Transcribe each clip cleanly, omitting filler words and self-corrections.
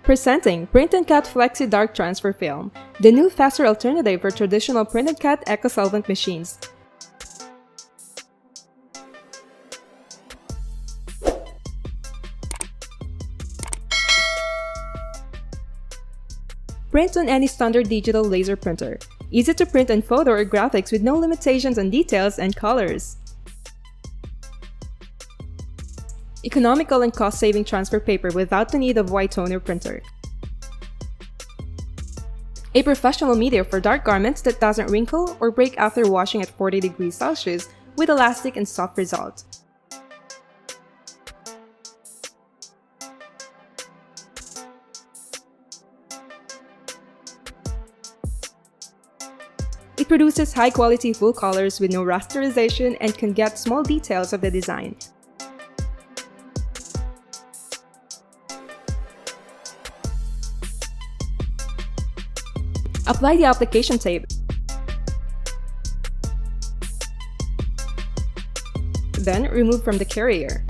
Presenting Print and Cut Flexi Dark Transfer Film, the new faster alternative for traditional print and cut Eco-Solvent machines. Print on any standard digital laser printer. Easy to print on photo or graphics with no limitations on details and colors. Economical and cost-saving transfer paper without the need of white toner printer. A professional media for dark garments that doesn't wrinkle or break after washing at 40 degrees Celsius with elastic and soft result. It produces high-quality full colors with no rasterization and can get small details of the design. Apply the application tape. Then remove from the carrier.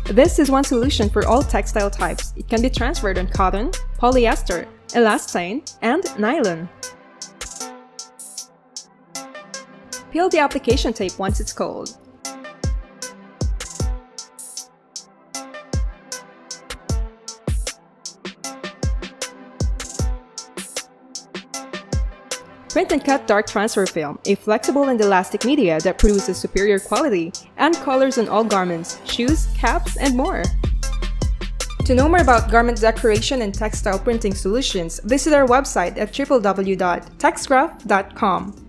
This is one solution for all textile types. It can be transferred on cotton, polyester, elastane, and nylon. Peel the application tape once it's cold. Print and Cut Dark Transfer Film, a flexible and elastic media that produces superior quality and colors on all garments, shoes, caps, and more. To know more about garment decoration and textile printing solutions, visit our website at www.texgraph.com.